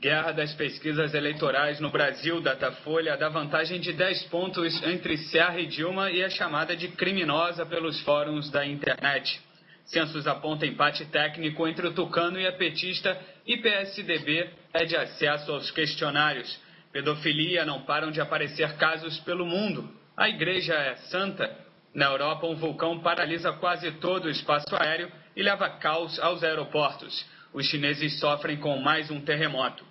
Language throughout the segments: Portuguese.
Guerra das pesquisas eleitorais no Brasil, Datafolha dá vantagem de 10 pontos entre Serra e Dilma e é chamada de criminosa pelos fóruns da internet. Census aponta empate técnico entre o tucano e a petista e PSDB pede acesso aos questionários. Pedofilia, não param de aparecer casos pelo mundo. A igreja é santa. Na Europa, um vulcão paralisa quase todo o espaço aéreo e leva caos aos aeroportos. Os chineses sofrem com mais um terremoto.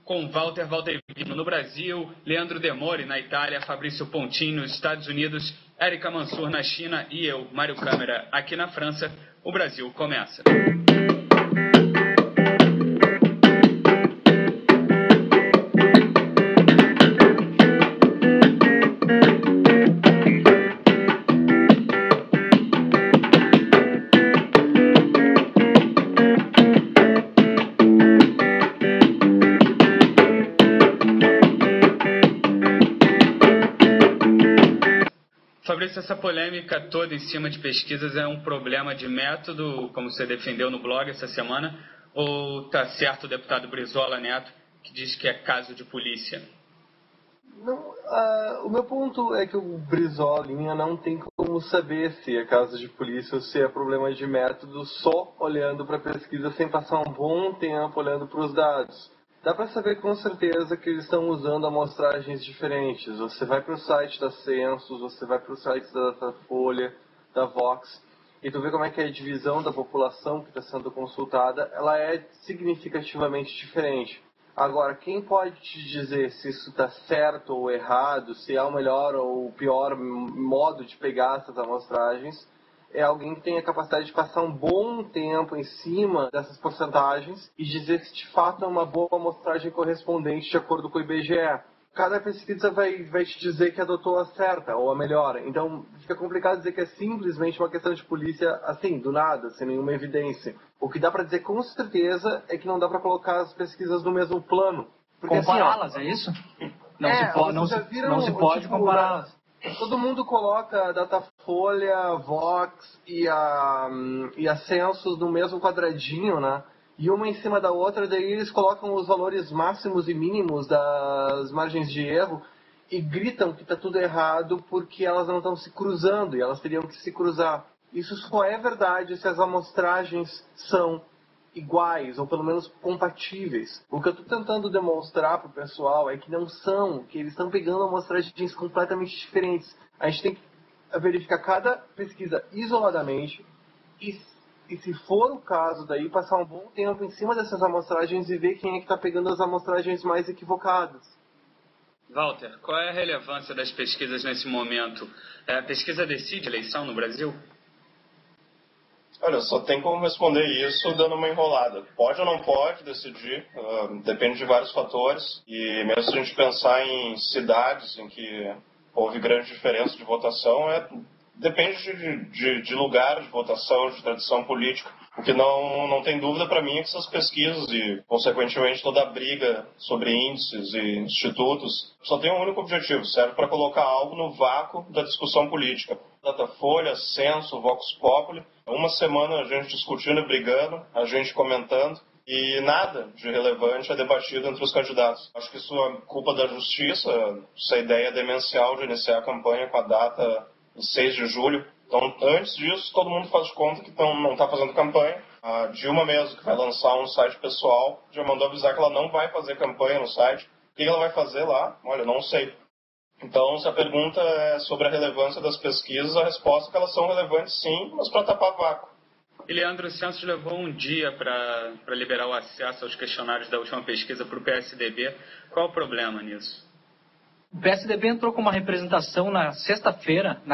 Com Walter Valtevino no Brasil, Leandro Demore na Itália, Fabrício Pontin nos Estados Unidos, Érica Mansur na China e eu, Mário Câmara, aqui na França, o Brasil começa. Fabrício, essa polêmica toda em cima de pesquisas é um problema de método, como você defendeu no blog essa semana, ou está certo o deputado Brizola Neto, que diz que é caso de polícia? Não, o meu ponto é que o Brizolinha não tem como saber se é caso de polícia ou se é problema de método só olhando para a pesquisa sem passar um bom tempo olhando para os dados. Dá para saber com certeza que eles estão usando amostragens diferentes. Você vai para o site da Census, você vai para o site da Datafolha, da Vox, e tu vê como é que é a divisão da população que está sendo consultada, ela é significativamente diferente. Agora, quem pode te dizer se isso está certo ou errado, se é o melhor ou o pior modo de pegar essas amostragens, é alguém que tem a capacidade de passar um bom tempo em cima dessas porcentagens e dizer se de fato é uma boa amostragem correspondente de acordo com o IBGE. Cada pesquisa vai te dizer que adotou a certa ou a melhor. Então fica complicado dizer que é simplesmente uma questão de polícia assim, do nada, sem nenhuma evidência. O que dá para dizer com certeza é que não dá para colocar as pesquisas no mesmo plano. Compará-las, é isso? Não se pode compará-las. Todo mundo coloca a Datafolha, a Vox e a Census no mesmo quadradinho, né? E uma em cima da outra, daí eles colocam os valores máximos e mínimos das margens de erro e gritam que está tudo errado porque elas não estão se cruzando e elas teriam que se cruzar. Isso só é verdade se as amostragens são iguais, ou pelo menos compatíveis. O que eu estou tentando demonstrar para o pessoal é que não são, que eles estão pegando amostragens completamente diferentes. A gente tem que verificar cada pesquisa isoladamente e se for o caso, daí passar um bom tempo em cima dessas amostragens e ver quem é que está pegando as amostragens mais equivocadas. Walter, qual é a relevância das pesquisas nesse momento? A pesquisa decide a eleição no Brasil? Olha, só tem como responder isso dando uma enrolada. Pode ou não pode decidir, depende de vários fatores. E mesmo se a gente pensar em cidades em que houve grande diferença de votação, depende de lugar de votação, de tradição política. O que não tem dúvida para mim é que essas pesquisas e, consequentemente, toda a briga sobre índices e institutos só tem um único objetivo, serve para colocar algo no vácuo da discussão política. Datafolha, Censo, Vox Populi, uma semana a gente discutindo e brigando, a gente comentando, e nada de relevante é debatido entre os candidatos. Acho que isso é culpa da justiça, essa ideia demencial de iniciar a campanha com a data de 6 de julho. Então, antes disso, todo mundo faz de conta que não está fazendo campanha. A Dilma mesmo, que vai lançar um site pessoal, já mandou avisar que ela não vai fazer campanha no site. O que ela vai fazer lá? Olha, não sei. Então, se a pergunta é sobre a relevância das pesquisas, a resposta é que elas são relevantes sim, mas para tapar vácuo. E Leandro, o Census levou um dia para liberar o acesso aos questionários da última pesquisa para o PSDB. Qual o problema nisso? O PSDB entrou com uma representação na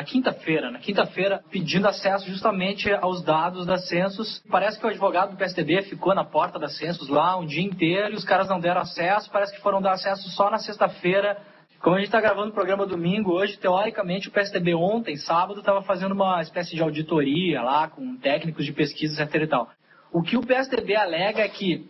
quinta-feira, pedindo acesso justamente aos dados da Census. Parece que o advogado do PSDB ficou na porta da Census lá um dia inteiro e os caras não deram acesso, parece que foram dar acesso só na sexta-feira. Como a gente está gravando o programa domingo, hoje, teoricamente, o PSDB ontem, sábado, estava fazendo uma espécie de auditoria lá com técnicos de pesquisa, etc e tal. O que o PSDB alega é que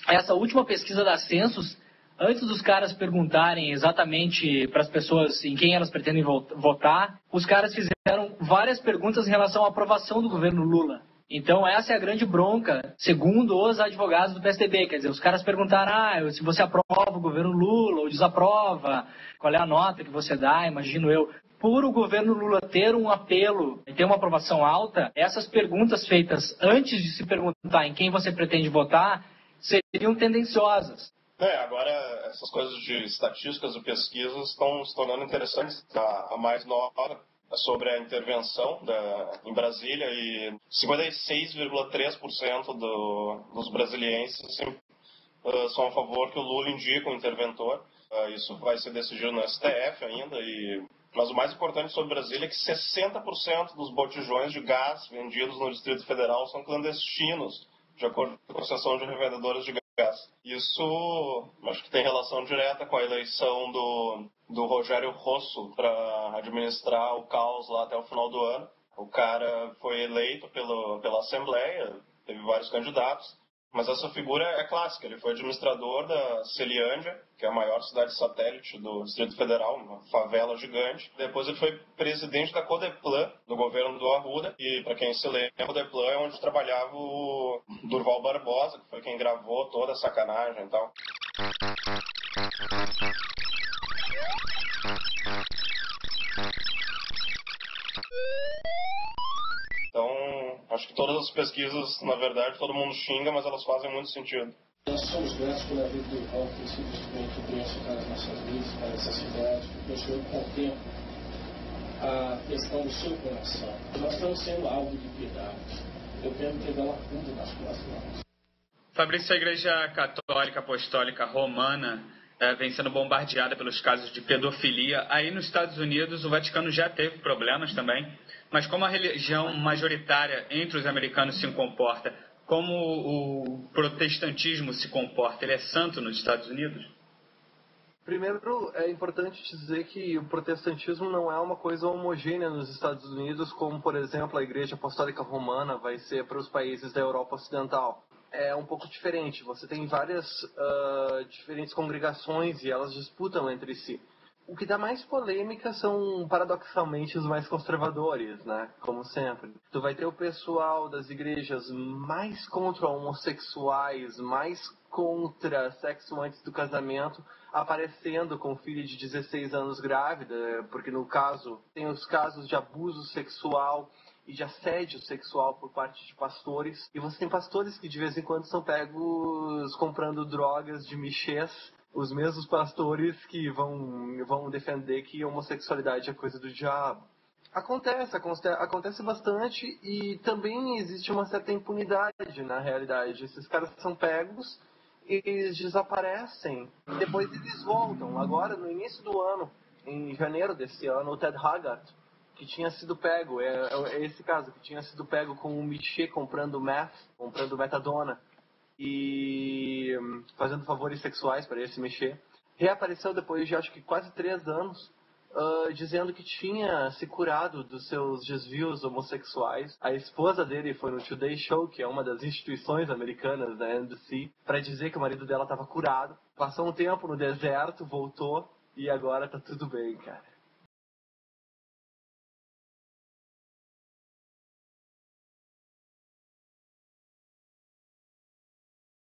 essa última pesquisa da Census, antes dos caras perguntarem exatamente para as pessoas em quem elas pretendem votar, os caras fizeram várias perguntas em relação à aprovação do governo Lula. Então essa é a grande bronca, segundo os advogados do PSDB. Quer dizer, os caras perguntaram, se você aprova o governo Lula ou desaprova, qual é a nota que você dá, imagino eu. Por o governo Lula ter um apelo e ter uma aprovação alta, essas perguntas feitas antes de se perguntar em quem você pretende votar, seriam tendenciosas. Agora essas coisas de estatísticas e pesquisas estão se tornando interessantes. A mais nova sobre a intervenção em Brasília e 56,3% dos brasilienses são a favor que o Lula indique um interventor. Isso vai ser decidido no STF ainda. Mas o mais importante sobre Brasília é que 60% dos botijões de gás vendidos no Distrito Federal são clandestinos, de acordo com a Associação de Revendedoras de Gás. Isso acho que tem relação direta com a eleição do Rogério Rosso para administrar o caos lá até o final do ano. O cara foi eleito pela Assembleia, teve vários candidatos, mas essa figura é clássica. Ele foi administrador da Celiândia, que é a maior cidade satélite do Distrito Federal, uma favela gigante. Depois ele foi presidente da Codeplan, do governo do Arruda. E, para quem se lembra, a Codeplan é onde trabalhava o Durval Barbosa, que foi quem gravou toda a sacanagem e tal. Então, acho que todas as pesquisas, na verdade, todo mundo xinga, mas elas fazem muito sentido. Nós somos gratos pela vida do Durval ter sido instrumento de bênção para as nossas vidas, para essa cidade, porque o Senhor contempla a questão do seu coração. Nós estamos sendo alvo de piedade. Eu quero entregá-la tudo nas tuas mãos. Fabrício, a Igreja Católica Apostólica Romana vem sendo bombardeada pelos casos de pedofilia. Aí nos Estados Unidos o Vaticano já teve problemas também. Mas como a religião majoritária entre os americanos se comporta, como o protestantismo se comporta? Ele é santo nos Estados Unidos? Primeiro, é importante dizer que o protestantismo não é uma coisa homogênea nos Estados Unidos, como, por exemplo, a Igreja Apostólica Romana vai ser para os países da Europa Ocidental. É um pouco diferente. Você tem várias diferentes congregações e elas disputam entre si. O que dá mais polêmica são, paradoxalmente, os mais conservadores, né? Como sempre. Tu vai ter o pessoal das igrejas mais contra homossexuais, mais contra sexo antes do casamento, aparecendo com filha de 16 anos grávida, porque no caso, tem os casos de abuso sexual e de assédio sexual por parte de pastores. E você tem pastores que de vez em quando são pegos comprando drogas de michês, os mesmos pastores que vão defender que homossexualidade é coisa do diabo. Acontece bastante e também existe uma certa impunidade na realidade. Esses caras são pegos, eles desaparecem, depois eles voltam. Agora, no início do ano, em janeiro desse ano, o Ted Haggard, que tinha sido pego, é esse caso, que tinha sido pego com um michê comprando metadona e fazendo favores sexuais para esse mexer, reapareceu depois de acho que quase 3 anos, dizendo que tinha se curado dos seus desvios homossexuais. A esposa dele foi no Today Show, que é uma das instituições americanas da NBC, para dizer que o marido dela estava curado. Passou um tempo no deserto, voltou e agora tá tudo bem, cara.